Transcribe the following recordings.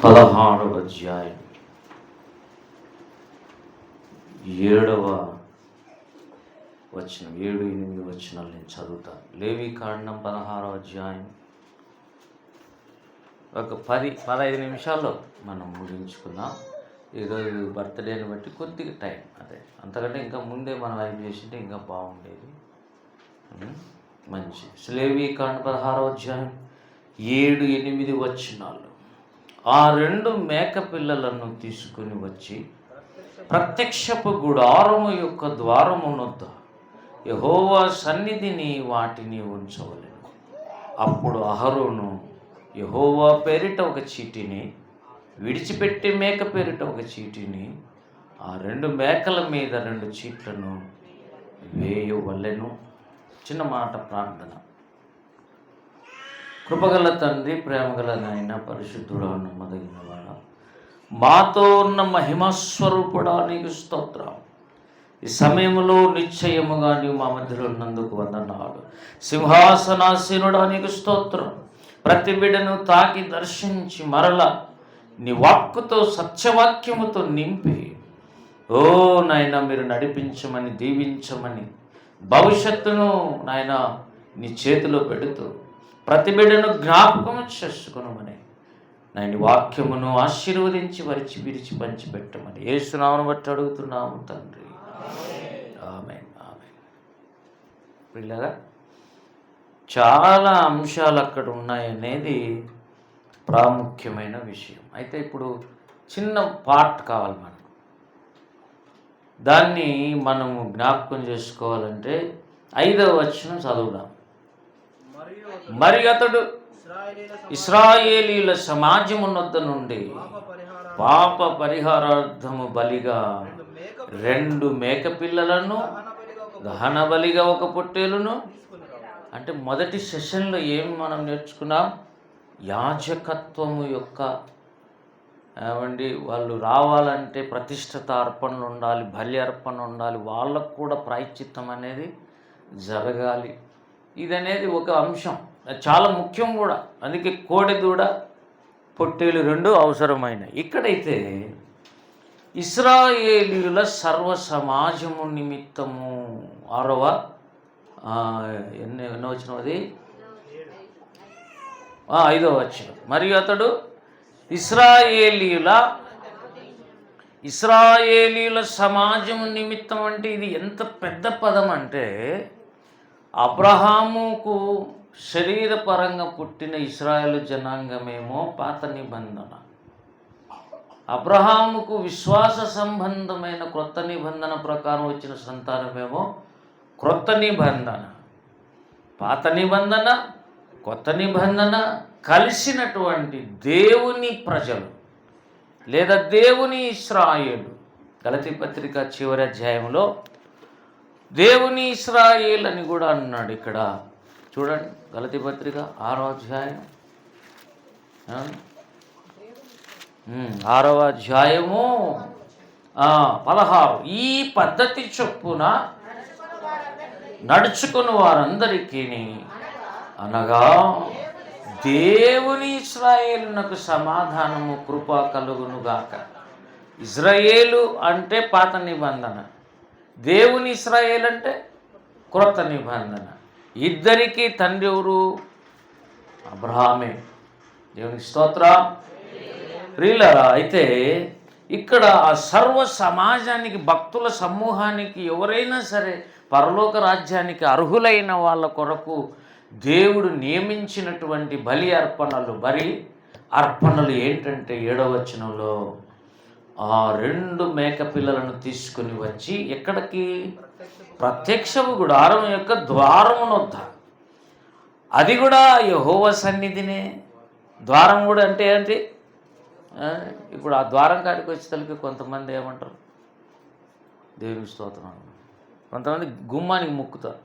16వ అధ్యాయం 7వ వచనం 7-8 వచనాలు నేను చదువుతాను. లేవీకాండం 16వ అధ్యాయం ఒక 10-15 నిమిషాల్లో మనం ముగించుకుందాం. ఈరోజు బర్త్డేని బట్టి కొద్దిగా టైం అదే, అంతకంటే ఇంకా ముందే మనం ఏం చేసింటే ఇంకా బాగుండేది. మంచి లేవీకాండం 16వ అధ్యాయం 7-8 వచనాలు. ఆ 2 మేక పిల్లలను తీసుకుని వచ్చి ప్రత్యక్షపు గుడారము యొక్క ద్వారమునొద్ద యెహోవా సన్నిధిని వాటిని ఉంచవలెను. అప్పుడు అహరోను యెహోవా పేరిట ఒక చీటిని, విడిచిపెట్టే మేక పేరిట ఒక చీటిని, ఆ 2 మేకల మీద 2 చీట్లను వేయవలెను. చిన్న మాట ప్రార్థన. కృపగల తండ్రి, ప్రేమగల నాయన, పరిశుద్ధుడా, నమ్మదగిన వాడ, మాతో ఉన్న మహిమస్వరూపుడా, నీకు స్తోత్రం. ఈ సమయంలో నిశ్చయముగా నీవు మా మధ్యలో ఉన్నందుకు వందనాలు. సింహాసనాసీనుడా, నీకు స్తోత్రం. ప్రతి బిడ్డను తాకి దర్శించి మరల నీ వాక్కుతో, సత్యవాక్యముతో నింపి ఓ నాయన మీరు నడిపించమని, దీవించమని, భవిష్యత్తును నాయన నీ చేతిలో పెడుతూ ప్రతి బిడ్డను జ్ఞాపకం చేసుకునమని, నాయన వాక్యమును ఆశీర్వదించి విరిచి పంచిపెట్టమని యేసు నామమును బట్టి అడుగుతున్నాము తండ్రి. ఆమేన్, ఆమేన్. పిల్లగా చాలా అంశాలు అక్కడ ఉన్నాయనేది ప్రాముఖ్యమైన విషయం. అయితే ఇప్పుడు చిన్న పార్ట్ కావాలి మనకు. దాన్ని మనము జ్ఞాపకం చేసుకోవాలంటే 5వ వచనం చదువుదాం. మరి అతడు ఇశ్రాయేలీల సమాజమునొద్ద నుండి పాప పరిహారార్థము బలిగా 2 మేక పిల్లలను, దహన బలిగా 1 పొట్టేలును. అంటే మొదటి సెషన్లో ఏమి మనం నేర్చుకున్నాం? యాజకత్వము యొక్క వాళ్ళు రావాలంటే ప్రతిష్ఠిత అర్పణలు ఉండాలి, బలి అర్పణ ఉండాలి, వాళ్ళకు కూడా ప్రాయశ్చిత్తం అనేది జరగాలి. ఇదనేది ఒక అంశం, చాలా ముఖ్యం కూడా. అందుకే కోడె దూడ, పొట్టేలు 2 అవసరమైన. ఇక్కడైతే ఇశ్రాయేలీయుల సర్వ సమాజము నిమిత్తము 6వ ఎన్నో వచనం అది 5వ వచనం. మరియు అతడు ఇశ్రాయేలీయుల సమాజము నిమిత్తం అంటే ఇది ఎంత పెద్ద పదం అంటే, అబ్రహాముకు శరీరపరంగా పుట్టిన ఇశ్రాయేలు జనాంగమేమో పాత నిబంధన, అబ్రహాముకు విశ్వాస సంబంధమైన క్రొత్త నిబంధన ప్రకారం వచ్చిన సంతానమేమో క్రొత్త నిబంధన. పాత నిబంధన, కొత్త నిబంధన కలిసినటువంటి దేవుని ప్రజలు లేదా దేవుని ఇశ్రాయేలు. గలతీ పత్రిక చివరి అధ్యాయంలో దేవుని ఇశ్రాయేల్ అని కూడా అన్నాడు. ఇక్కడ చూడండి, గలతీ పత్రిక 6వ అధ్యాయం 6వ అధ్యాయము 16. ఈ పద్ధతి చొప్పున నడుచుకుని వారందరికీ అనగా దేవుని ఇశ్రాయేలునకు సమాధానము, కృప కలుగునుగాక. ఇజ్రాయేలు అంటే పాత నిబంధన, దేవుని ఇశ్రాయేలు అంటే క్రొత్త నిబంధన. ఇద్దరికీ తండ్రి ఎవరు? అబ్రహామే. దేవునికి స్తోత్రం. ప్రియులారా, అయితే ఇక్కడ ఆ సర్వ సమాజానికి, భక్తుల సమూహానికి, ఎవరైనా సరే పరలోక రాజ్యానికి అర్హులైన వాళ్ళ కొరకు దేవుడు నియమించినటువంటి బలి అర్పణలు ఏంటంటే 7వ వచనంలో ఆ 2 మేక పిల్లలను తీసుకుని వచ్చి ఎక్కడికి? ప్రత్యక్షపు గుడారం యొక్క ద్వారమునొద్ద. అది కూడా యెహోవా సన్నిధినే. ద్వారం కూడా అంటే ఏంటి? ఇప్పుడు ఆ ద్వారం కాడికి వచ్చేసరికి కొంతమంది ఏమంటారు? దేవునికి స్తోత్రం. కొంతమంది గుమ్మానికి మొక్కుతారు,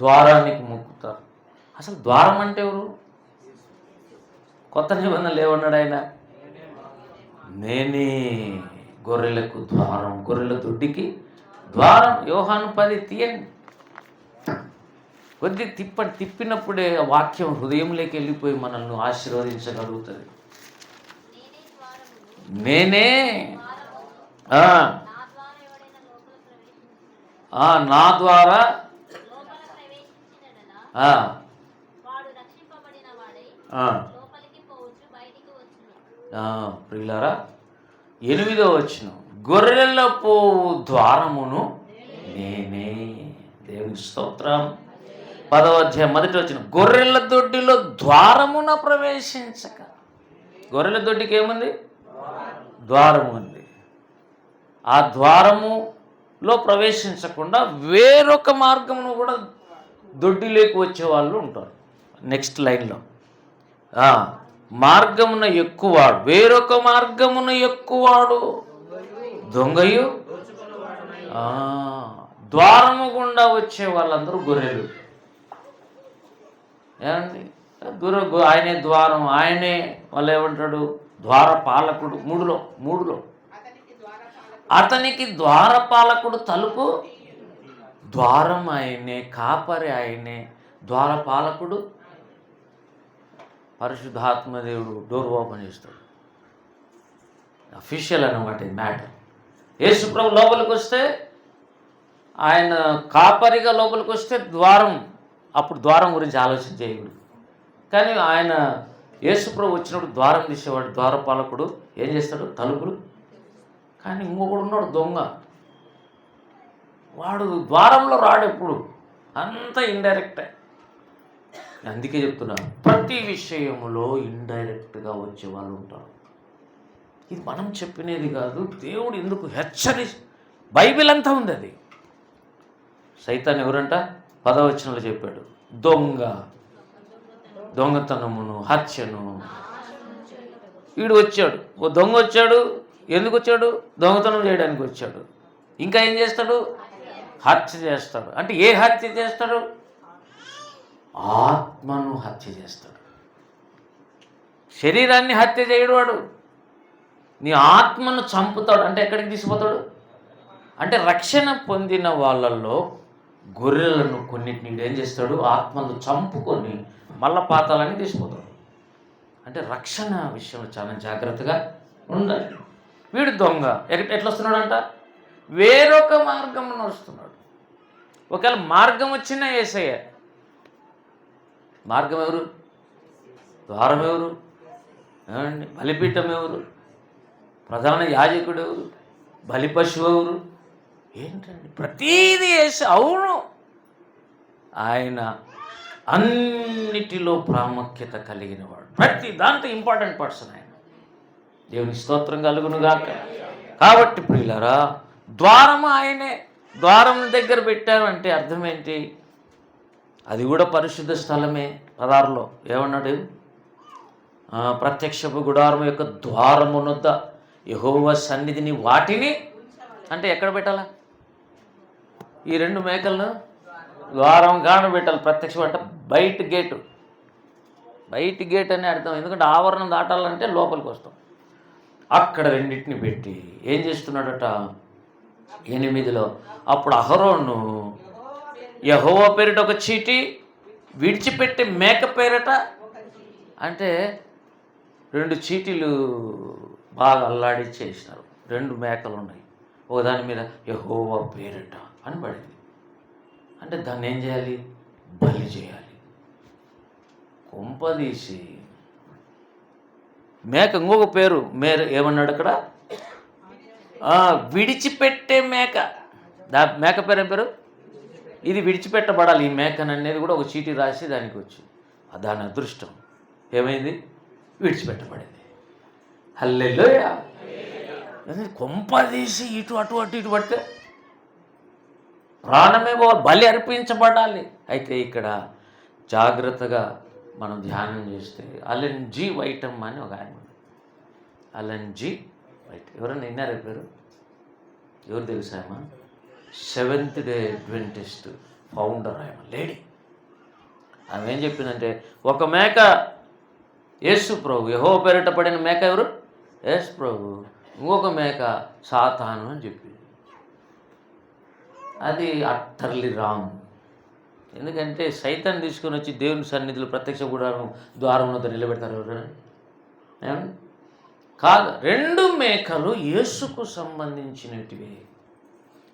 ద్వారానికి మొక్కుతారు. అసలు ద్వారం అంటే ఎవరు? కొత్త నిబంధనలు ఏమన్నాడు ఆయన? నేనే గొర్రెలకు ద్వారం, గొర్రెల దొడ్డికి ద్వారం. యోహాను 10 తీయండి, కొద్ది తిప్పినప్పుడే వాక్యం హృదయంలోకి వెళ్ళిపోయి మనల్ని ఆశీర్వదించగలుగుతుంది. నేనే ఆ, నా ద్వారా ఆ, ఆ, ప్రియులారా 8వ వచనం, గొర్రెల పోవు ద్వారమును నేనే. దేవుని స్తోత్రం. 10వ అధ్యాయం 1వ వచనం, గొర్రెల దొడ్డిలో ద్వారమున ప్రవేశించక. గొర్రెల దొడ్డికి ఏముంది? ద్వారం ఉంది. ఆ ద్వారములో ప్రవేశించకుండా వేరొక మార్గమును కూడా దొడ్డిలోకి వచ్చే వాళ్ళు ఉంటారు. నెక్స్ట్ లైన్లో మార్గమున ఎక్కువాడు, వేరొక మార్గమున ఎక్కువాడు దొంగయు. ద్వారము గుండా వచ్చే వాళ్ళందరూ గొర్రెలు. ఏమండి? ఆయనే ద్వారం, ఆయనే వాళ్ళు ఏమంటాడు? ద్వారపాలకుడు. మూడులో అతనికి ద్వారపాలకుడు, తలుపు ద్వారం ఆయనే, కాపరి ఆయనే, ద్వారపాలకుడు పరిశుద్ధాత్మదేవుడు డోర్ ఓపెన్ చేస్తాడు. అఫీషియల్ అన్నమాట ఇది మ్యాటర్. యేసుప్రభు లోపలికి వస్తే, ఆయన కాపరిగా లోపలికి వస్తే ద్వారం, అప్పుడు ద్వారం గురించి ఆలోచన చేయకూడదు. కానీ ఆయన యేసుప్రభు వచ్చినప్పుడు ద్వారం తీసేవాడు, ద్వారపాలకుడు ఏం చేస్తాడు? తలుపులు. కానీ ఇంకొకడు ఉన్నాడు దొంగ, వాడు ద్వారంలో రాడు ఎప్పుడు, అంత ఇండైరెక్టే. అందుకే చెప్తున్నాను, ప్రతి విషయములో ఇండైరెక్ట్గా వచ్చే వాళ్ళు ఉంటారు. ఇది మనం చెప్పినది కాదు, దేవుడు ఎందుకు బైబిల్ అంతా ఉంది అది. సైతాన్ ఎవరంట? 10వ వచనంలో చెప్పాడు, దొంగతనమును, హత్యను. వీడు వచ్చాడు, ఓ దొంగ వచ్చాడు. ఎందుకు వచ్చాడు? దొంగతనం చేయడానికి వచ్చాడు. ఇంకా ఏం చేస్తాడు? హత్య చేస్తాడు. అంటే ఏ హత్య చేస్తాడు? ఆత్మను హత్య చేస్తాడు. శరీరాన్ని హత్య చేయడు వాడు, నీ ఆత్మను చంపుతాడు. అంటే ఎక్కడికి తీసుకుపోతాడు? అంటే రక్షణ పొందిన వాళ్ళల్లో గొర్రెలను కొన్నిటిని ఏం చేస్తాడు? ఆత్మను చంపుకొని మళ్ళా పాతాలని తీసుకుపోతాడు. అంటే రక్షణ విషయంలో చాలా జాగ్రత్తగా ఉండాలి. వీడు దొంగ ఎట్లా వస్తున్నాడంట? వేరొక మార్గం వస్తున్నాడు. ఒకవేళ మార్గం వచ్చినా యేసయ్య. మార్గం ఎవరు? ద్వారం ఎవరు? ఏమండి? బలిపీఠం ఎవరు? ప్రధాన యాజకుడు ఎవరు? బలి పశువు ఎవరు? ఏంటండి? ప్రతీది యేసు. అవును, ఆయన అన్నిటిలో ప్రాముఖ్యత కలిగిన వాడు, ప్రతి దాంట్లో ఇంపార్టెంట్ పర్సన్ ఆయన. దేవుని స్తోత్రం కలుగునుగాక. కాబట్టి ప్రియులారా, ద్వారము ఆయనే. ద్వారం దగ్గర పెట్టారు అంటే అర్థం ఏంటి? అది కూడా పరిశుద్ధ స్థలమే. 16లో ఏమన్నాడు? ప్రత్యక్షపు గుడారం యొక్క ద్వారమునొద్ద యెహోవా సన్నిధిని వాటిని, అంటే ఎక్కడ పెట్టాలా? ఈ 2 మేకలను ద్వారం కాడ పెట్టాలి. ప్రత్యక్షం అంటే బయట గేటు అనే అర్థం. ఎందుకంటే ఆవరణం దాటాలంటే లోపలికి వస్తాం. అక్కడ రెండింటిని పెట్టి ఏం చేస్తున్నాడట? 8లో అప్పుడు అహరోను యెహోవా పేరిట ఒక చీటి, విడిచిపెట్టి మేక పేరట, అంటే 2 చీటీలు బాగా అల్లాడి చేసినారు. 2 మేకలు ఉన్నాయి, ఒకదాని మీద యెహోవా పేరిట అని పడింది. అంటే దాన్ని ఏం చేయాలి? బలి చేయాలి. కొంపదీసి మేక ఇంకొక పేరు ఏమన్నాడు అక్కడ? విడిచిపెట్టే మేక. మేక పేరు ఏం పేరు? ఇది విడిచిపెట్టబడాలి. ఈ మేకన్ అనేది కూడా ఒక చీటీ రాసి దానికి వచ్చి, దాని అదృష్టం ఏమైంది? విడిచిపెట్టబడింది. హల్లెలూయా. కొంపదీసి ఇటు పడితే ప్రాణమే బలి అర్పించబడాలి. అయితే ఇక్కడ జాగ్రత్తగా మనం ధ్యానం చేస్తే అలెన్ జి వైటమ్ అని ఒక ఆయన, అలెన్ జి వైట్. ఎవరైనా విన్నారా పేరు? ఎవరు తెలుసా? అమ్మా, సెవెంత్ డే అడ్వెంటిస్ట్ ఫౌండర్ ఆయన, లేడీ. ఆమె ఏం చెప్పిందంటే, ఒక మేక యేసు ప్రభు, యెహోవా పేరిట పడిన మేక ఎవరు? యేసు ప్రభు. ఇంకొక మేక సాతాను అని చెప్పింది. అది అట్టర్లీ రాంగ్. ఎందుకంటే సైతాన్ని తీసుకొని వచ్చి దేవుని సన్నిధిలో ప్రత్యక్ష గుడారం ద్వారంలో నిలబెడతారు ఎవరైనా? కాదు, 2 మేకలు యేసుకు సంబంధించినటివి.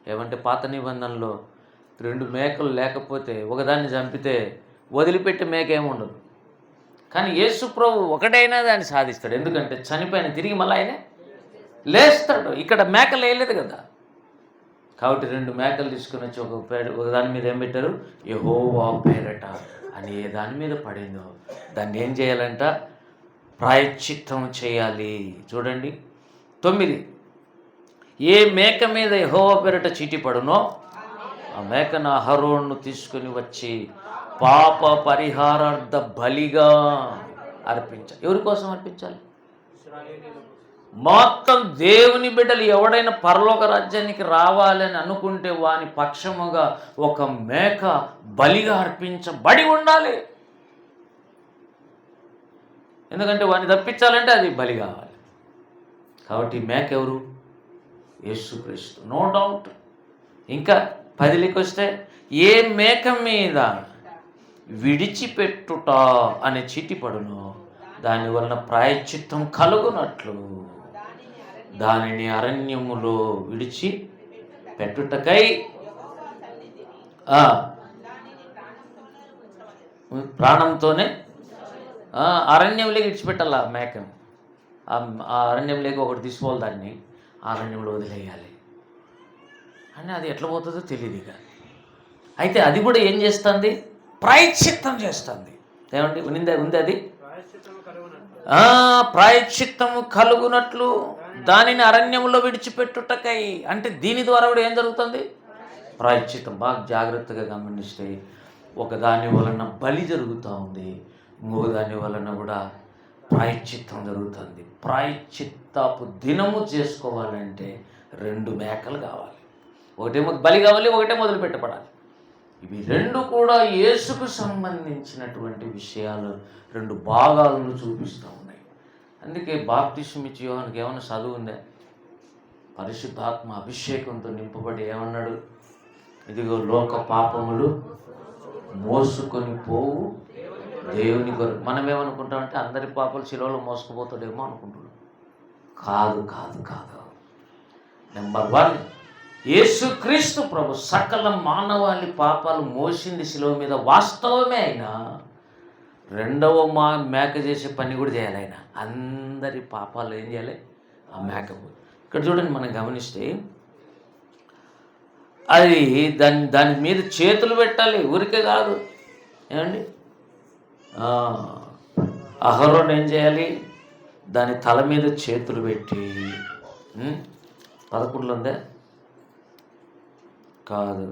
ఏమంటే పాత నిబంధనలో 2 మేకలు లేకపోతే ఒకదాన్ని చంపితే వదిలిపెట్టే మేక ఏముండదు. కానీ యేసు ప్రభు ఒకటైనా దాన్ని సాధిస్తాడు. ఎందుకంటే చనిపోయిన తిరిగి మళ్ళీ ఆయనే లేస్తాడు. ఇక్కడ మేకలు వేయలేదు కదా. కాబట్టి 2 మేకలు తీసుకుని వచ్చి ఒక దాని మీద ఏం పెట్టారు, యెహోవా పేరట అని ఏ దాని మీద పడిందో దాన్ని ఏం చేయాలంట, ప్రాయశ్చిత్తం చేయాలి. చూడండి 9, ఏ మేక మీద యెహోవా పేరట చీటి పడునో ఆ మేకను అహరోను తీసుకుని వచ్చి పాప పరిహారార్థ బలిగా అర్పించాలి. ఎవరి కోసం అర్పించాలి? మొత్తం దేవుని బిడ్డలు ఎవడైనా పరలోక రాజ్యానికి రావాలని అనుకుంటే వాని పక్షముగా ఒక మేక బలిగా అర్పించబడి ఉండాలి. ఎందుకంటే వాడిని తప్పించాలంటే అది బలి కావాలి. కాబట్టి మేక ఎవరు? యేసుక్రీస్తు, నో డౌట్. ఇంకా 10కి వస్తే, ఏ మేక మీద విడిచిపెట్టుట అనే చీటి పడును దానివలన ప్రాయశ్చిత్తం కలుగునట్లు దానిని అరణ్యములో విడిచి పెట్టుటకై ప్రాణంతోనే అరణ్యంలోకి విడిచిపెట్టాలి. ఆ మేకను ఆ అరణ్యంలోకి ఒకటి తీసుకోవాలి, దాన్ని అరణ్యంలో వదిలేయాలి అని. అది ఎట్లా పోతుందో తెలియదు. ఇక అయితే అది కూడా ఏం చేస్తుంది? ప్రాయశ్చిత్తం చేస్తుంది. ఏమండి ఉంది అది, ప్రాయశ్చిత్తము కలుగునట్లు దానిని అరణ్యంలో విడిచిపెట్టుటకై. అంటే దీని ద్వారా కూడా ఏం జరుగుతుంది? ప్రాయశ్చిత్తం. బాగా జాగ్రత్తగా గమనిస్తే ఒక దాని వలన బలి జరుగుతూ ఉంది, ఇంకో దాని వలన కూడా ప్రాయశ్చిత్తం జరుగుతుంది. ప్రాయశ్చిత్తపు దినము చేసుకోవాలంటే 2 మేకలు కావాలి. ఒకటేమో బలి కావాలి, ఒకటేమో వదిలిపెట్టబడాలి. ఇవి 2 కూడా యేసుకు సంబంధించినటువంటి విషయాలు, 2 భాగాలను చూపిస్తూ ఉన్నాయి. అందుకే బాప్తిస్మం ఇచ్చి యోహానుకి ఏమైనా చదువు ఉందా? పరిశుద్ధాత్మ అభిషేకంతో నింపబడి ఏమన్నాడు? ఇదిగో లోక పాపములు మోసుకొని పోవు దేవుని కొరకు. మనం ఏమనుకుంటామంటే అందరి పాపాలు శిలువలో మోసుకుపోతాడేమో అనుకుంటున్నాం. కాదు కాదు కాదు. నెంబర్ 1, యేసుక్రీస్తు ప్రభు సకల మానవాళి పాపాలు మోసింది శిలువ మీద, వాస్తవమే. అయినా 2వ మేక చేసే పని కూడా చేయాలి. ఆయన అందరి పాపాలు ఏం చేయాలి? ఆ మేక. ఇక్కడ చూడండి, మనం గమనిస్తే అది దాని మీద చేతులు పెట్టాలి, ఊరికే కాదు. ఏమండి, అహరోను ఏం చేయాలి? దాని తల మీద చేతులు పెట్టి 11లో ఉందే కాదు,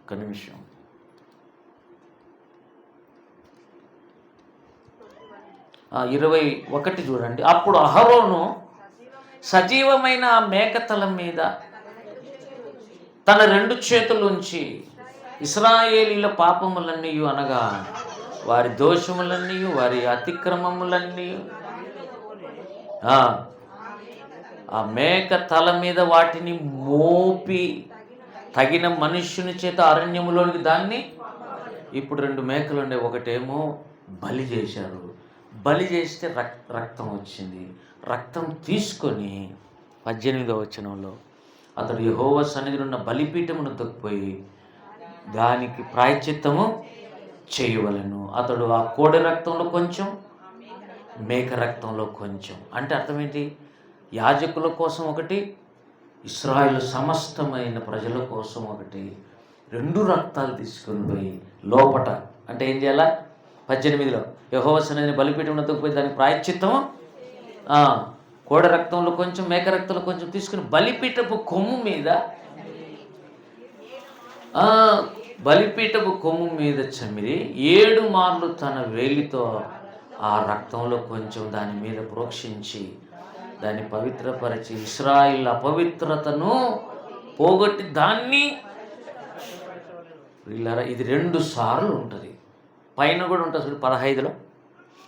ఒక నిమిషం, 21 చూడండి. అప్పుడు అహరోను సజీవమైన ఆ మేక తల మీద తన 2 చేతులుంచి ఇశ్రాయేలీల పాపములన్నీ, అనగా వారి దోషములన్నీ, వారి అతిక్రమములన్నీ ఆ మేక తల మీద వాటిని మోపి తగిన మనుష్యుని చేత అరణ్యములోనికి దాన్ని. ఇప్పుడు 2 మేకలు ఉండే, ఒకటేమో బలి చేశారు. బలి చేస్తే రక్తం వచ్చింది. రక్తం తీసుకొని 18వ వచనంలో అతడు యెహోవా సన్నిధిలో ఉన్న బలిపీఠమును తొక్కిపోయి దానికి ప్రాయశ్చిత్తము చేయవలెను. అతడు ఆ కోడి రక్తంలో కొంచెం, మేక రక్తంలో కొంచెం. అంటే అర్థం ఏంటి? యాజకుల కోసం ఒకటి, ఇశ్రాయేలు సమస్తమైన ప్రజల కోసం ఒకటి. 2 రక్తాలు తీసుకొని పోయి లోపట, అంటే ఏం చేయాలా? 18లో యెహోవా సన్నిధిని బలిపీఠమును తొక్కిపోయి దానికి ప్రాయశ్చిత్తము, కోడి రక్తంలో కొంచెం, మేక రక్తంలో కొంచెం తీసుకుని బలిపీఠపు కొమ్ము మీద చమిరి 7 మార్లు తన వేలితో ఆ రక్తంలో కొంచెం దాని మీద ప్రోక్షించి దాన్ని పవిత్రపరిచి ఇశ్రాయేలు అపవిత్రతను పోగొట్టి దాన్ని. వీళ్ళారా, ఇది 2 సార్లు ఉంటుంది. పైన కూడా ఉంటుంది 15లో.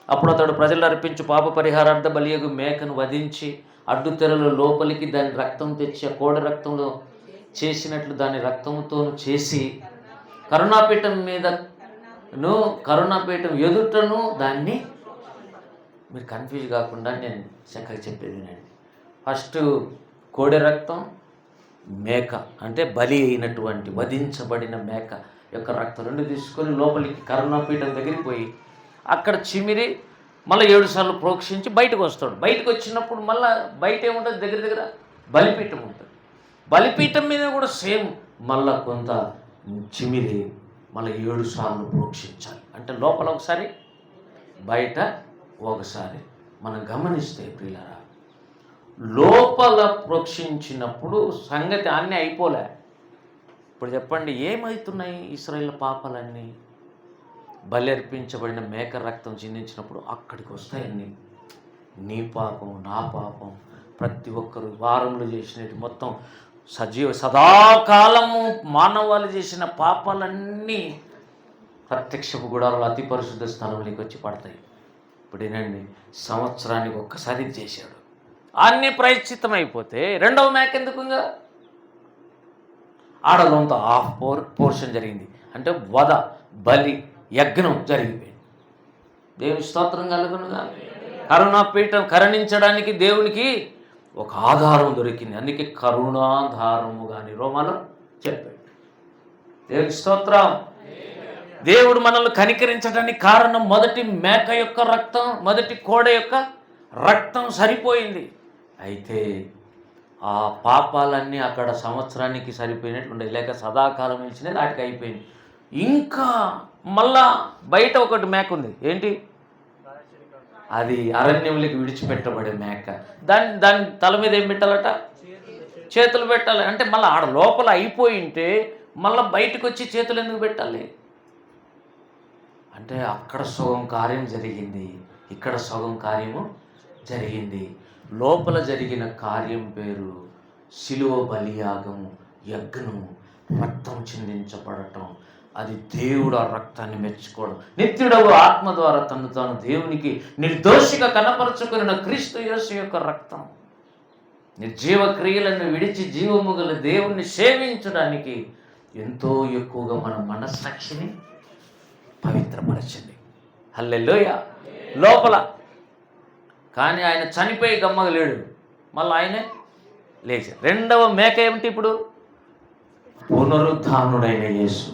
అప్పుడు అతడు ప్రజలు అర్పించు పాప పరిహారార్థ బలియగు మేకను వధించి అడ్డు తెరలో లోపలికి దాని రక్తం తెచ్చి ఆ కోడి రక్తంలో చేసినట్లు దాని రక్తంతోను చేసి కరుణాపీఠం ఎదుటను దాన్ని. మీరు కన్ఫ్యూజ్ కాకుండా నేను చక్కగా చెప్పేది వినండి. ఫస్ట్ కోడె రక్తం, మేక అంటే బలి అయినటువంటి వధించబడిన మేక యొక్క రక్తం రెండు తీసుకొని లోపలికి కరుణాపీఠం దగ్గరికి పోయి అక్కడ చిమిరి మళ్ళీ 7 సార్లు ప్రోక్షించి బయటకు వస్తాడు. బయటకు వచ్చినప్పుడు మళ్ళీ బయట ఏముంటుంది, దగ్గర దగ్గర బలిపీఠం ఉంటుంది. బలిపీఠం మీద కూడా సేమ్ మళ్ళీ కొంత చిమిరి మళ్ళీ 7 సార్లు ప్రోక్షించాలి. అంటే లోపల ఒకసారి, బయట ఒకసారి. మనం గమనిస్తే ప్రియులారా, లోపల ప్రోక్షించినప్పుడు సంగతి అన్నీ అయిపోలే. ఇప్పుడు చెప్పండి, ఏమవుతున్నాయి ఇశ్రాయేలు పాపాలన్నీ? బలి అర్పించబడిన మేక రక్తం చిందించినప్పుడు అక్కడికి వస్తాయన్నీ. నీ పాపం, నా పాపం, ప్రతి ఒక్కరు వారంలో చేసినవి మొత్తం సదాకాలము మానవాళి చేసిన పాపాలన్నీ ప్రత్యక్షపు గుడారాలు అతి పరిశుద్ధ స్థలంలోకి వచ్చి పడతాయి. ఇప్పుడు ఏనండి, సంవత్సరానికి ఒక్కసారి చేశాడు, అన్నీ ప్రాయశ్చిత్తం అయిపోతే రెండవ మేక ఎందుకుగా? ఆడలంతా పోర్షన్ జరిగింది, అంటే వధ, బలి, యజ్ఞం జరిగిపోయింది. దేవుని స్తోత్రం కలుగునుగా. కరుణాపీఠం కరుణించడానికి దేవునికి ఒక ఆధారం దొరికింది. అందుకే కరుణాధారము కానీ రోమాలో చెప్పాడు. దేవుని స్తోత్రం. దేవుడు మనల్ని కనికరించడానికి కారణం మొదటి మేక యొక్క రక్తం, మొదటి కోడ యొక్క రక్తం సరిపోయింది. అయితే ఆ పాపాలన్నీ అక్కడ సంవత్సరానికి సరిపోయినట్లుండే, లేక సదాకాలం ఇచ్చినది వాటికి అయిపోయింది. ఇంకా మళ్ళా బయట ఒకటి మేక ఉంది, ఏంటి అది? అరణ్యములకి విడిచిపెట్టబడే మేక. దాని తల మీద ఏం పెట్టాలట? చేతులు పెట్టాలి. అంటే మళ్ళీ ఆడ లోపల అయిపోయి ఉంటే మళ్ళీ బయటకు వచ్చి చేతులు ఎందుకు పెట్టాలి? అంటే అక్కడ సగం కార్యం జరిగింది, ఇక్కడ సగం కార్యము జరిగింది. లోపల జరిగిన కార్యం పేరు శిలువ బలియాగము, యజ్ఞము, రక్తం చిందించబడటం. అది దేవుడు ఆ రక్తాన్ని మెచ్చుకోవడం. నిత్యుడవు ఆత్మ ద్వారా తను తాను దేవునికి నిర్దోషిగా కనపరుచుకున్న క్రీస్తు యేసు యొక్క రక్తం నిర్జీవ క్రియలను విడిచి జీవము గల దేవుణ్ణి సేవించడానికి ఎంతో ఎక్కువగా మన మనస్సాక్షిని పవిత్రపరచింది. హల్లెలూయా. లోపల కానీ ఆయన చనిపోయి గమ్మగలేడు, మళ్ళీ ఆయనే లేచాడు. రెండవ మేక ఏమిటి? ఇప్పుడు పునరుద్ధానుడైన యేసు.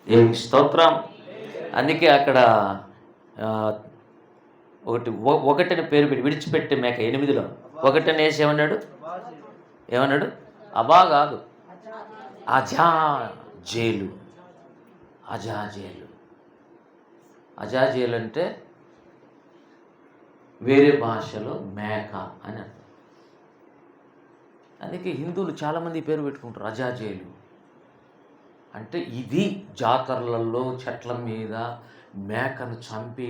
దేవునికి స్తోత్రం. అందుకే అక్కడ ఒకటిని పేరు పెట్టి విడిచిపెట్టే మేక 8లో ఒకటిని వేసి ఏమన్నాడు? అబా కాదు, అజాజేలు. అజాజేలు అంటే వేరే భాషలో మేక అని అర్థం. అందుకే హిందువులు చాలామంది పేరు పెట్టుకుంటారు అజాజేలు. అంటే ఇది జాతరలలో చెట్ల మీద మేకను చంపి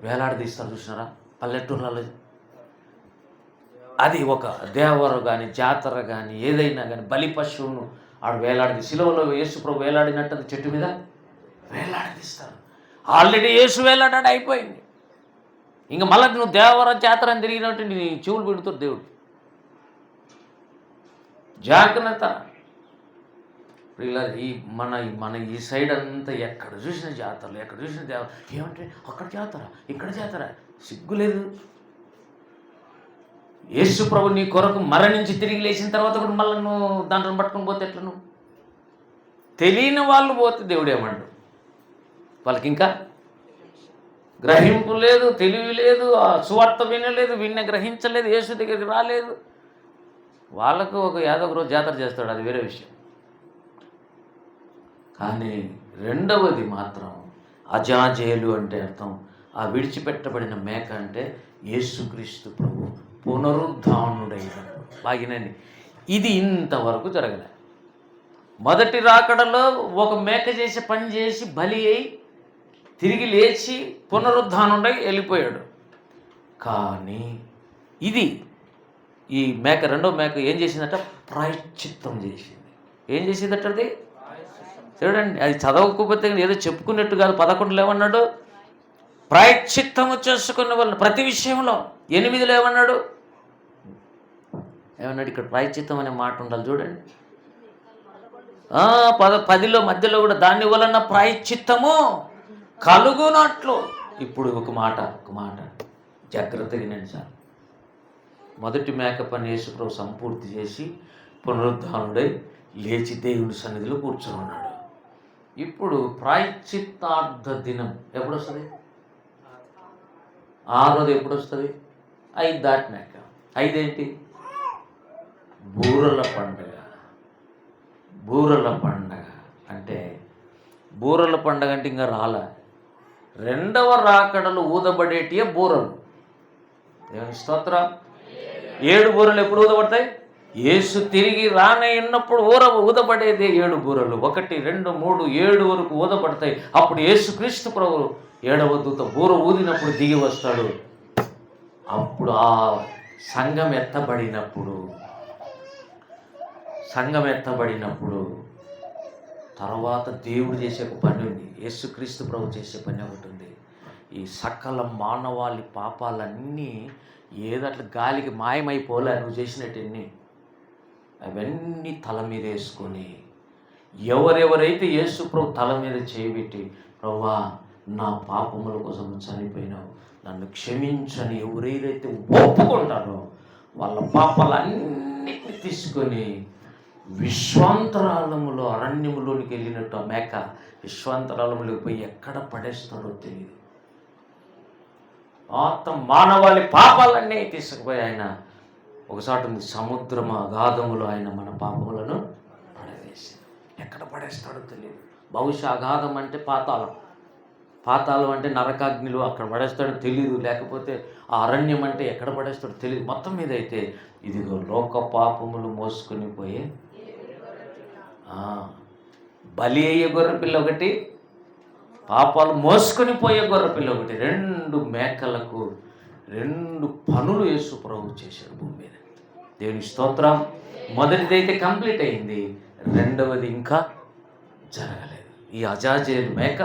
వేలాడదీస్తారు, చూసినారా పల్లెటూర్లలో? అది ఒక దేవరు కానీ జాతర కానీ ఏదైనా కానీ బలి పశువును ఆడు వేలాడి శిలువలో యేసుప్రభు వేలాడినట్టు అది చెట్టు మీద వేలాడదీస్తారు. ఆల్రెడీ యేసు వేలాడాడు, అయిపోయింది. ఇంకా మళ్ళీ నువ్వు దేవర జాతర అని తిరిగినట్టు నీ చెవులు పెడుతాడు దేవుడు. జాగ్రత్త. ఇలా మన ఈ సైడ్ అంతా ఎక్కడ చూసిన జాతరలు, ఎక్కడ చూసిన దేవత. ఏమంటే అక్కడ జాతర, ఇక్కడ జాతర, సిగ్గులేదు. యేసు ప్రభు నీ కొరకు మరణించి తిరిగి లేచిన తర్వాత కూడా మళ్ళీ నువ్వు దాంట్లో పట్టుకుని పోతే ఎట్లా? నువ్వు తెలియని వాళ్ళు పోతే దేవుడు ఏమండు? వాళ్ళకి ఇంకా గ్రహింపు లేదు, తెలివి లేదు, సువార్త వినలేదు, గ్రహించలేదు, యేసు దగ్గరికి రాలేదు. వాళ్ళకు ఒక రోజు జాతర చేస్తాడు, అది వేరే విషయం. కానీ రెండవది మాత్రం అజాజేలు అంటే అర్థం ఆ విడిచిపెట్టబడిన మేక అంటే యేసుక్రీస్తు ప్రభు పునరుద్ధానుడైన. బాగినండి, ఇది ఇంతవరకు జరగలే. మొదటి రాకడలో ఒక మేక చేసి పని చేసి బలి అయి తిరిగి లేచి పునరుద్ధానుడై వెళ్ళిపోయాడు. కానీ ఇది ఈ మేక, రెండో మేక ఏం చేసిందట? ప్రాయశ్చిత్తం చేసింది. ఏం చేసిందట? అది చూడండి, అది చదవకపోతే ఏదో చెప్పుకున్నట్టు కాదు. 11లో ఏమన్నాడు? ప్రాయశ్చిత్తము చేసుకున్న వాళ్ళు ప్రతి విషయంలో. 8లో ఏమన్నాడు? ఇక్కడ ప్రాయశ్చిత్తం అనే మాట ఉండాలి, చూడండి. 10లో మధ్యలో కూడా దాని వలన ప్రాయశ్చిత్తము కలుగునట్లు. ఇప్పుడు ఒక మాట జాగ్రత్తగా నేను సార్, మొదటి మేక పని యేసుప్రభు సంపూర్తి చేసి పునరుద్ధానుడై లేచి దేవుని సన్నిధిలో కూర్చొని ఉన్నాడు. ఇప్పుడు ప్రాయశ్చిత్తార్థ దినం ఎప్పుడు వస్తుంది? 6వ ఎప్పుడు వస్తుంది? 5 దాటినాక. 5 ఏంటి? బూరల పండుగ. బూరల పండుగ అంటే బూరల పండుగ అంటే ఇంకా రాలే. 2వ రాకడలు ఊదబడేటియే బూరలు. దేవుని స్తోత్రం. 7 బూరలు ఎప్పుడు ఊదబడతాయి? యేసు తిరిగి రానయ్యున్నప్పుడు ఊదబడేదే 7 బూరలు. 1, 2, 3, 7 వరకు ఊదబడతాయి. అప్పుడు యేసుక్రీస్తు ప్రభు 7వ దూత బూర ఊదినప్పుడు దిగి వస్తాడు. అప్పుడు ఆ సంఘం ఎత్తబడినప్పుడు తర్వాత దేవుడు చేసే ఒక పని ఉంది. యేసుక్రీస్తు ప్రభు చేసే పని ఒకటి ఉంది. ఈ సకల మానవాళి పాపాలన్నీ ఏదట్లా గాలికి మాయమైపోలే నువ్వు చేసినట్టన్నీ, అవన్నీ తల మీద వేసుకొని ఎవరెవరైతే యేసు ప్రభు తల మీద చేయబెట్టి, ప్రభువా నా పాపముల కోసం చనిపోయినావు, నన్ను క్షమించని ఎవరైతే ఒప్పుకుంటారో వాళ్ళ పాపాలన్నిటిని తీసుకొని విశ్వాంతరాళములో అరణ్యములోనికి వెళ్ళినట్టు ఆ మేక విశ్వాంతరాళములోకి పోయి ఎక్కడ పడేస్తాడో తెలియదు. మొత్తం మానవాళి పాపాలన్నీ తీసుకుపోయి ఆయన ఒకసారి ఉంది సముద్రము అగాధములో ఆయన మన పాపములను పడవేసి ఎక్కడ పడేస్తాడో తెలియదు. బహుశా అగాధం అంటే పాతాళం అంటే నరకాగ్నిలో అక్కడ పడేస్తాడో తెలియదు, లేకపోతే ఆ అరణ్యం అంటే ఎక్కడ పడేస్తాడో తెలియదు. మొత్తం మీద అయితే ఇదిగో లోక పాపములు మోసుకొని పోయే బలి అయ్యే గొర్రెపిల్ల ఒకటి, పాపాలు మోసుకొని పోయే గొర్రెపిల్ల ఒకటి, 2 మేకలకు 2 పనులు యేసు ప్రభు చేశాడు భూమి మీద. దేవుని స్తోత్రం. మొదటిదైతే కంప్లీట్ అయింది, 2వది ఇంకా జరగలేదు. ఈ అజాజేలు మేక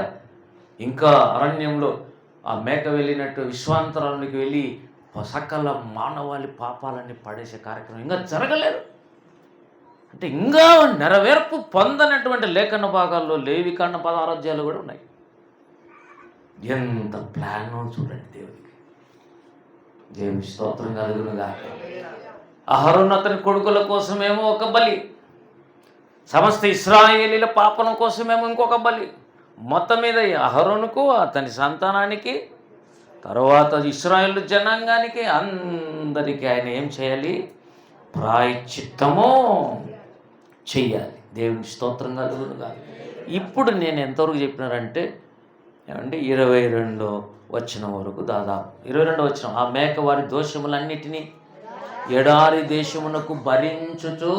ఇంకా అరణ్యంలో ఆ మేక వెళ్ళినట్టు విశ్వాంతరానికి వెళ్ళి సకల మానవాళి పాపాలన్నీ పడేసే కార్యక్రమం ఇంకా జరగలేదు. అంటే ఇంకా నెరవేర్పు పొందనటువంటి లేఖన భాగాల్లో లేవికాండ 16 అధ్యాయాలు కూడా ఉన్నాయి. ఎంత ప్లాన్ చూడండి దేవుడికి. దేవుని స్తోత్రం కలుగునుగా. అహరోను అతని కొడుకుల కోసమేమో ఒక బలి, సమస్త ఇశ్రాయేలీల పాపం కోసమేమో ఇంకొక బలి. మొత్తం మీద అహరోనుకు అతని సంతానానికి తర్వాత ఇశ్రాయేలు జనాంగానికి అందరికీ ఆయన ఏం చేయాలి? ప్రాయశ్చిత్తము చెయ్యాలి. దేవుని స్తోత్రం కలుగునుగా. ఇప్పుడు నేను ఎంతవరకు చెప్పినారంటే ఏమంటే 22వ వచనం వరకు, దాదాపు 22వ వచనం. ఆ మేక వారి దోషములన్నిటినీ ఎడారి దేశమునకు భరించుచు.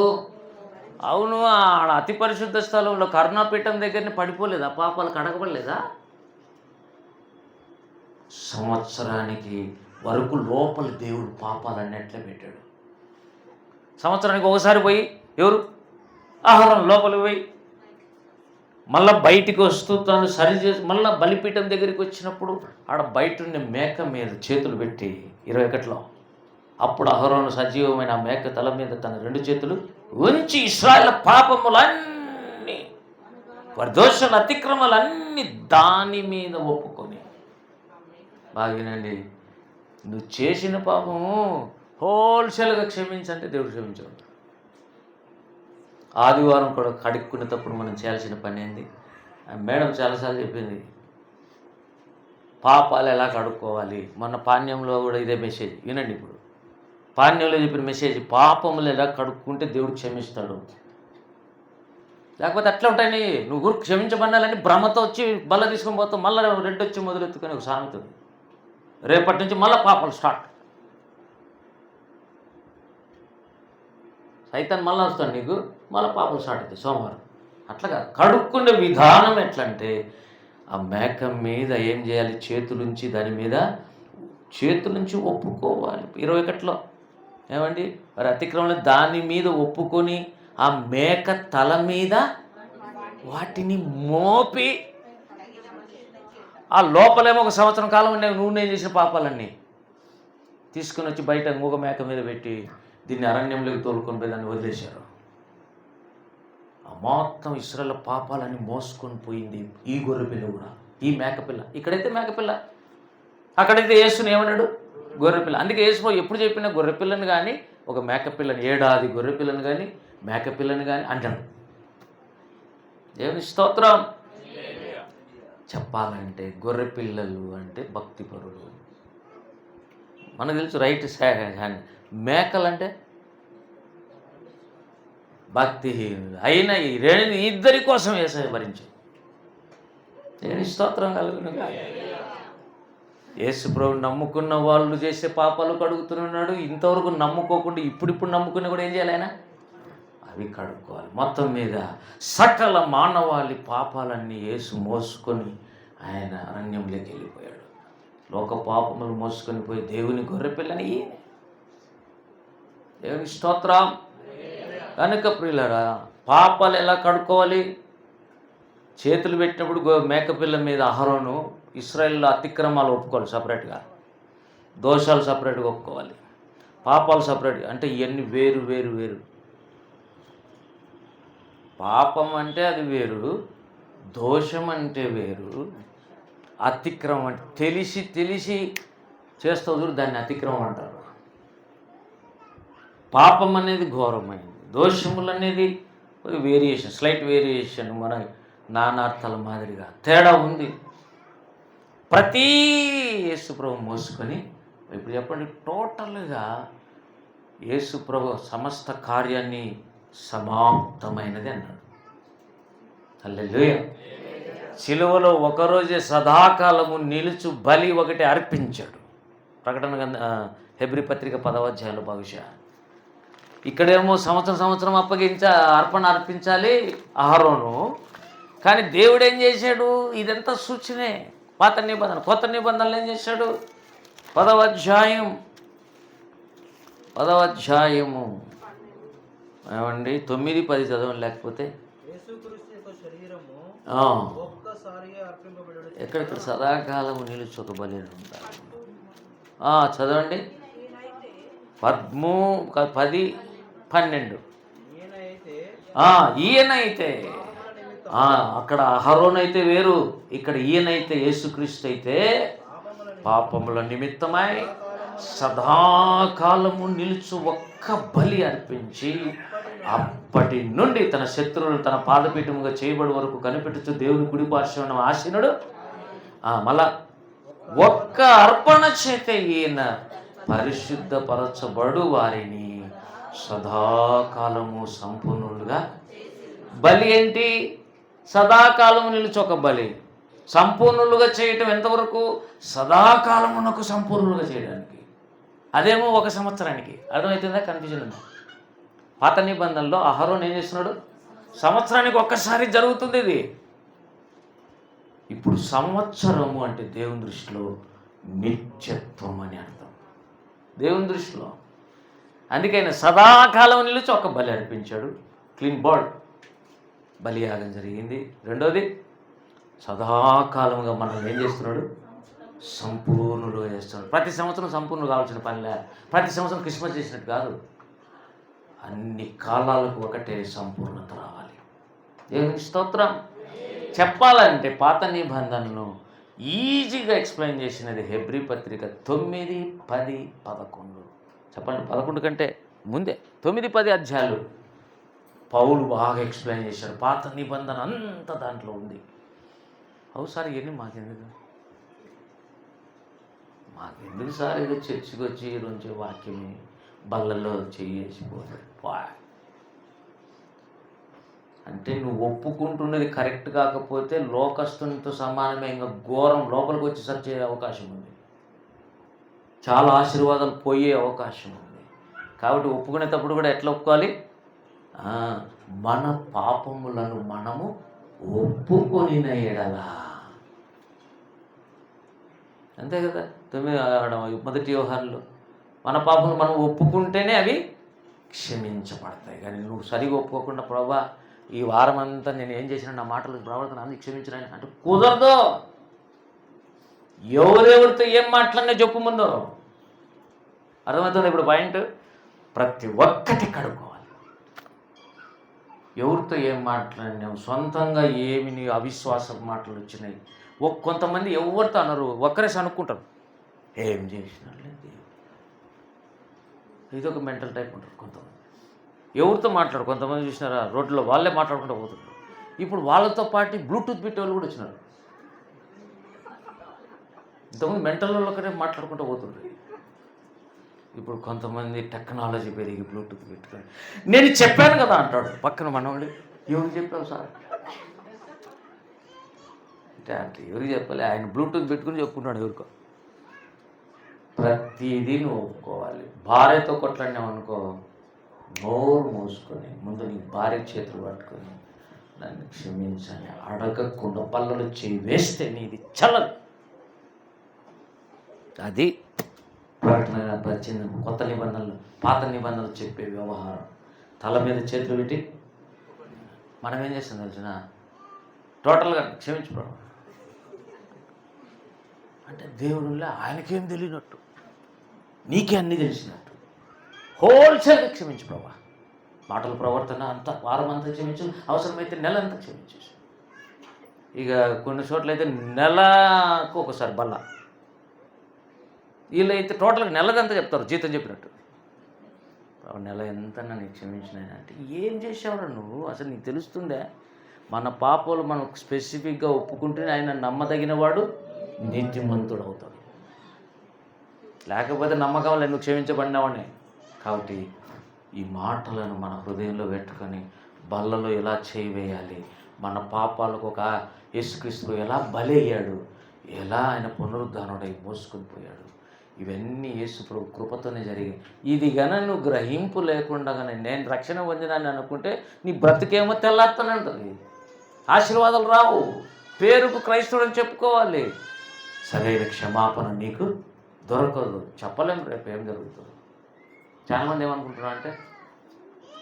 అవును, ఆడ అతి పరిశుద్ధ స్థలంలో కరుణాపీఠం దగ్గరనే పడిపోలేదా? పాపాలు కడగబడలేదా? సంవత్సరానికి వరకు లోపల దేవుడు పాపాలన్నిట్లే పెట్టాడు. సంవత్సరానికి ఒకసారి పోయి ఎవరు ఆహారం లోపలికి పోయి మళ్ళీ బయటికి వస్తూ తను సరిచేసి మళ్ళీ బలిపీఠం దగ్గరికి వచ్చినప్పుడు ఆడ బయట ఉండే మేక మీద చేతులు పెట్టి 21లో అప్పుడు అహరోను సజీవమైన ఆ మేక తల మీద తన 2 చేతులు ఉంచి ఇశ్రాయేలు పాపములన్నీ వారి దోషాలు అతిక్రమాలన్నీ దాని మీద ఒప్పుకొని, బాగినండి నువ్వు చేసిన పాపము హోల్సేల్గా క్షమించంటే దేవుడు క్షమించాడు. ఆదివారం కూడా కడుక్కునేటప్పుడు మనం చేయాల్సిన పని ఏంది? మేడం చాలాసార్లు చెప్పింది, పాపాలు ఎలా కడుక్కోవాలి. మొన్న పాణ్యంలో కూడా ఇదే మెసేజ్ వినండి. ఇప్పుడు పాణ్యంలో చెప్పిన మెసేజ్, పాపములు ఎలా కడుక్కుంటే దేవుడు క్షమిస్తాడు. లేకపోతే అట్లా ఉంటాయి, నువ్వు క్షమించబడాలని భ్రమతో వచ్చి బల్ల తీసుకొని పోతావు, మళ్ళీ 2 వచ్చి మొదలెత్తుకొని ఒక సామెత, రేపటి నుంచి మళ్ళీ పాపాలు స్టార్ట్. సైతాన్ మళ్ళీ వస్తాడు నీకు, మళ్ళీ పాపం స్టార్ట్ అవుతాయి సోమవారం. అట్లా కాదు, కడుక్కునే విధానం ఎట్లా అంటే ఆ మేక మీద ఏం చేయాలి? చేతులుంచి దాని మీద చేతులుంచి ఒప్పుకోవాలి. 21లో ఏమండి మరి అతిక్రమంలో దాని మీద ఒప్పుకొని ఆ మేక తల మీద వాటిని మోపి, ఆ లోపలేమో 1 సంవత్సరం కాలం నువ్వు నేను చేసిన పాపాలన్నీ తీసుకుని వచ్చి బయట ఇంకొక మేక మీద పెట్టి దీన్ని అరణ్యంలోకి తోలుకొని పోయి దాన్ని వదిలేశారు. ఆ మొత్తం ఇశ్రాయేలు పాపాలని మోసుకొని పోయింది ఈ గొర్రెపిల్ల కూడా, ఈ మేకపిల్ల. ఇక్కడైతే మేకపిల్ల, అక్కడైతే యేసుని ఏమన్నాడు? గొర్రెపిల్ల. అందుకే యేసు ఎప్పుడు చెప్పినా గొర్రెపిల్లని కానీ ఒక మేకపిల్లని, ఏడాది గొర్రెపిల్లని కానీ మేకపిల్లని కానీ అంటాడు. దేవుని స్తోత్రం. చెప్పాలంటే గొర్రెపిల్లలు అంటే భక్తిపరులు, మనకు తెలుసు రైట్ హ్యాండ్. మేకలంటే భక్తిహీనులు. అయినా ఈ రెండు ఇద్దరి కోసం యేసయ్య భరించాడు. దేవుని స్తోత్రం కలుగును. యేసు ప్రభువు నమ్ముకున్న వాళ్ళు చేసే పాపాలు కడుగుతున్నాడు. ఇంతవరకు నమ్ముకోకుండా ఇప్పుడిప్పుడు నమ్ముకుని కూడా ఏం చేయాలి ఆయన? అవి కడుక్కోవాలి. మొత్తం మీద సకల మానవాళి పాపాలన్నీ యేసు మోసుకొని ఆయన అరణ్యంలోకి వెళ్ళిపోయాడు. లోక పాపములు మోసుకొని పోయి దేవుని గొర్రెపిల్లని. దేవుని స్తోత్రం. కనుక ప్రియులారా, పాపాలు ఎలా కడుక్కోవాలి? చేతులు పెట్టినప్పుడు మేకపిల్ల మీద అహరోను ఇశ్రాయేల్లో అతిక్రమాలు ఒప్పుకోవాలి సపరేట్గా, దోషాలు సపరేట్గా ఒప్పుకోవాలి, పాపాలు సపరేట్గా. అంటే ఇవన్నీ వేరు వేరు వేరు. పాపం అంటే అది వేరు, దోషం అంటే వేరు, అతిక్రమం అంటే తెలిసి తెలిసి చేస్తావు చూడు, దాన్ని అతిక్రమం అంటారు. పాపం అనేది ఘోరమైంది, దోషములు అనేది వేరియేషన్, స్లైట్ వేరియేషన్, మన నానార్థాల మాదిరిగా తేడా ఉంది. ప్రతీ యేసుప్రభు మోసుకొని, ఇప్పుడు చెప్పండి, టోటల్గా యేసుప్రభు సమస్త కార్యాన్ని సమాప్తమైనది అన్నాడు. హల్లెలూయా. సిలువలో ఒకరోజే సదాకాలము నిలుచు బలి ఒకటి అర్పించాడు. ప్రకటన హెబ్రీ పత్రిక 10వ అధ్యాయంలో. బహుశా ఇక్కడేమో సంవత్సరం అర్పణ అర్పించాలి అహరోను. కానీ దేవుడు ఏం చేశాడు? ఇదంతా సూచనే. పాత నిబంధన, కొత్త నిబంధనలు ఏం చేశాడు? 10వ అధ్యాయము ఏమండి 9-10 చదవండి. లేకపోతే ఎక్కడెక్కడ సదాకాలము నిలుచొక బలి ఉంటారు. చదవండి 10-12. ఈయనైతే అక్కడ అహరోన్ అయితే వేరు, ఇక్కడ ఈయనైతే యేసుక్రీస్తు అయితే పాపముల నిమిత్తమై సదాకాలము నిలుచు ఒక్క బలి అర్పించి అప్పటి నుండి తన శత్రువులు తన పాదపీఠముగా చేయబడి వరకు కనిపెట్టుతూ దేవుని కుడి పార్శ్వన ఆసీనుడు. మళ్ళా ఒక్క అర్పణ చేత ఈయన పరిశుద్ధపరచబడు వారిని సదాకాలము సంపూర్ణులుగా. బలి ఏంటి? సదాకాలము నిలిచి ఒక బలి. సంపూర్ణులుగా చేయటం ఎంతవరకు? సదాకాలమునకు సంపూర్ణులుగా చేయడానికి. అదేమో 1 సంవత్సరానికి. అర్థమవుతుందా? కన్ఫ్యూజన్ ఉంది. పాత నిబంధనలో అహరోన్ ఏం చేస్తున్నాడు? సంవత్సరానికి ఒక్కసారి జరుగుతుంది ఇది. ఇప్పుడు సంవత్సరము అంటే దేవుని దృష్టిలో నిత్యత్వం అని అర్థం, దేవుని దృష్టిలో. అందుకైనా సదాకాలం నిలిచి ఒక బలి అర్పించాడు. క్లీన్ బోర్డ్ బలియాగం జరిగింది. రెండోది, సదాకాలంగా మనం ఏం చేస్తున్నాడు? సంపూర్ణులుగా చేస్తున్నాడు. ప్రతి సంవత్సరం సంపూర్ణ కావాల్సిన పనిలే. ప్రతి సంవత్సరం క్రిస్మస్ చేసినట్టు కాదు. అన్ని కాలాలకు ఒకటే సంపూర్ణత రావాలి. దేవుని స్తోత్రం. చెప్పాలంటే పాత నిబంధనను ఈజీగా ఎక్స్ప్లెయిన్ చేసినది హెబ్రీ పత్రిక 9, 10, 11. చెప్పండి, 11 కంటే ముందే 9, 10 అధ్యాయాలు పౌలు బాగా ఎక్స్ప్లెయిన్ చేశారు. పాత నిబంధన అంతా దాంట్లో ఉంది. సార్ ఇవన్నీ మాకెందుకు సార్? ఏదో చర్చికి వచ్చి ఈరోజు వాక్యం బళ్ళల్లో చేసిపోతాడు. అంటే నువ్వు ఒప్పుకుంటున్నది కరెక్ట్ కాకపోతే లోకస్తునితో సమానమే, ఇంకా ఘోరం లోపలికి వచ్చి సర్చే అవకాశం ఉంది. చాలా ఆశీర్వాదాలు పోయే అవకాశం ఉంది. కాబట్టి ఒప్పుకునేటప్పుడు కూడా ఎట్లా ఒప్పుకోవాలి? మన పాపములను మనము ఒప్పుకొనిన ఎడల. అంతే కదా. 1 యోహానులో మన పాపములు మనం ఒప్పుకుంటేనే అవి క్షమించబడతాయి. కానీ నువ్వు సరిగా ఒప్పుకోకుండా, ప్రభా ఈ వారం అంతా నేను ఏం చేసినా నా మాటలు ప్రవర్తన అన్ని క్షమించినాను అంటే కుదరదు. ఎవరెవరితో ఏం మాట్లాడినా చెప్పు ముందు. అర్థమవుతుంది ఇప్పుడు పాయింట్? ప్రతి ఒక్కటి కడుక్కోవాలి. ఎవరితో ఏం మాట్లాడినావు, సొంతంగా ఏమి నీ అవిశ్వాస మాటలు వచ్చినాయి. కొంతమంది ఎవరితో అనరు, ఒక్కరేసి అనుకుంటారు ఏం చేసినా లేదు. ఇదొక మెంటల్ టైప్ ఉంటారు కొంతమంది. ఎవరితో మాట్లాడు, కొంతమంది చూసినారా రోడ్లో వాళ్ళే మాట్లాడుకుంటూ పోతుంటారు. ఇప్పుడు వాళ్ళతో పాటు బ్లూటూత్ పెట్టేవాళ్ళు కూడా వచ్చినారు. ఇంతకుముందు మెంటల్ ఒకటే మాట్లాడుకుంటూ పోతుంటారు. ఇప్పుడు కొంతమంది టెక్నాలజీ పెరిగి బ్లూటూత్ పెట్టుకొని నేను చెప్పాను కదా అంటాడు పక్కన మనవాడు. ఎవరికి చెప్పావు సార్ అంటే అట్లా ఎవరికి చెప్పాలి, ఆయన బ్లూటూత్ పెట్టుకుని చెప్పుకుంటాడు ఎవరికో. ప్రతిదీ నువ్వు ఒప్పుకోవాలి. భార్యతో కొట్లాడినామనుకో, నోరు మూసుకొని ముందు నీ భార్య చేతులు పట్టుకొని నన్ను క్షమించని అడగకుండా పళ్ళలో చేయి వేస్తే నీది చల్లదు. అది ప్రకటన కొత్త నిబంధనలు పాత నిబంధనలు చెప్పే వ్యవహారం. తల మీద చేతులు పెట్టి మనం ఏం చేస్తాం తెలిసిన, టోటల్గా క్షమించుకోవడం అంటే దేవుడులా ఆయనకేం తెలియనట్టు, నీకే అన్నీ తెలిసినట్టు హోల్సేల్గా క్షమించు ప్రభా. మాటల ప్రవర్తన అంతా వారం అంతా క్షమించు, అవసరమైతే నెల అంతా క్షమించేసి. ఇక కొన్ని చోట్ల అయితే నెలకు ఒకసారి బల్ల, వీళ్ళైతే టోటల్గా నెలదంతా చెప్తారు జీతం చెప్పినట్టు. నెల ఎంత నన్ను క్షమించినాయన అంటే ఏం చేసావురా నువ్వు, అసలు నీకు తెలుస్తుందే? మన పాపాలు మనం స్పెసిఫిక్గా ఒప్పుకుంటే ఆయన నమ్మదగిన వాడు నీతిమంతుడు అవుతాడు. లేకపోతే నమ్మకం లేదు నువ్వు క్షమించబడినావని. కాబట్టి ఈ మాటలను మన హృదయంలో పెట్టుకొని బల్లలో ఎలా చేయివేయాలి, మన పాపాలకు ఒక యేసుక్రీస్తు ఎలా బలయ్యాడు, ఎలా ఆయన పునరుద్ధానుడై మోసుకొని పోయాడు, ఇవన్నీ యేసు ప్రభు కృపతోనే జరిగాయి. ఇది గన నువ్వు గ్రహింపు లేకుండా కానీ నేను రక్షణ పొందినాన్ని అనుకుంటే నీ బ్రతికేమో తెల్లారుతూనే ఉంటుంది. ఆశీర్వాదాలు రావు, పేరుకు క్రైస్తవుడని చెప్పుకోవాలి, సరైన క్షమాపణ నీకు దొరకదు. చెప్పలేము రేపు ఏం జరుగుతుంది. చాలామంది ఏమనుకుంటున్నారు అంటే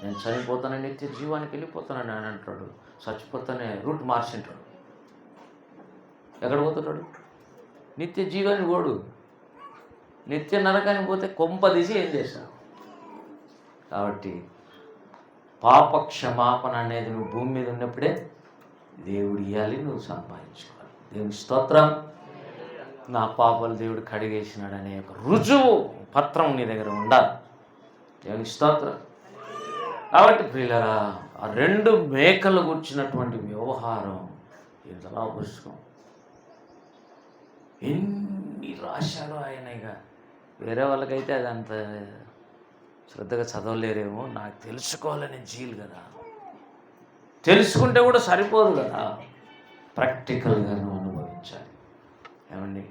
నేను చనిపోతానని నిత్య జీవానికి వెళ్ళిపోతానని ఆయన అంటాడు. చచ్చిపోతానే రూట్ మార్చింటాడు. ఎక్కడ పోతుంటాడు? నిత్య జీవానికి పోడు, నిత్య నరకానికి పోతే కొంప తీసి ఏం చేస్తావు. కాబట్టి పాప క్షమాపణ అనేది నువ్వు భూమి మీద ఉన్నప్పుడే దేవుడు ఇవ్వాలి, నువ్వు సంపాదించుకోవాలి. దేవుని స్తోత్రం. నా పాపాలు దేవుడు కడిగేసినాడనే ఒక రుజువు పత్రం నీ దగ్గర ఉండాలి. దేవుని స్తోత్రం. కాబట్టి ప్రియులారా, ఆ 2 మేకలు కూర్చున్నటువంటి వ్యవహారం ఇంతలా పుస్తకం ఎన్ని రాశాడో ఆయన. ఇక వేరే వాళ్ళకైతే అది అంత శ్రద్ధగా చదవలేరేమో, నాకు తెలుసుకోవాలని జీలు కదా. తెలుసుకుంటే కూడా సరిపోదు కదా, ప్రాక్టికల్గా నువ్వు అనుభవించాలి. ఏమండి,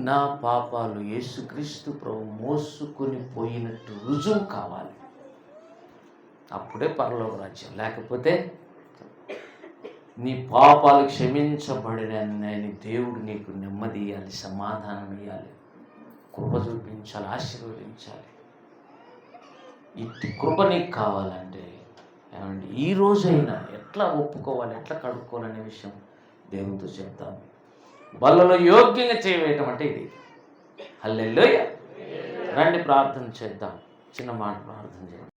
నా పాపాలు యేసుక్రీస్తు ప్రభు మోసుకొని పోయినట్టు రుజువు కావాలి, అప్పుడే పరలోక రాజ్యం. లేకపోతే నీ పాపాలు క్షమించబడినని దేవుడు నీకు నెమ్మది ఇవ్వాలి, సమాధానం ఇవ్వాలి, కృప చూపించాలి, ఆశీర్వదించాలి. ఇట్టి కృప నీకు కావాలంటే ఏమండి ఈ రోజైనా ఎట్లా ఒప్పుకోవాలి, ఎట్లా కడుక్కోవాలనే విషయం దేవునితో చెప్తాం. బల్లలో యోగ్యంగా చేయవేయటం అంటే ఇది. హల్లెలూయా. రండి ప్రార్థన చేద్దాం. చిన్న మాట ప్రార్థన చేద్దాం.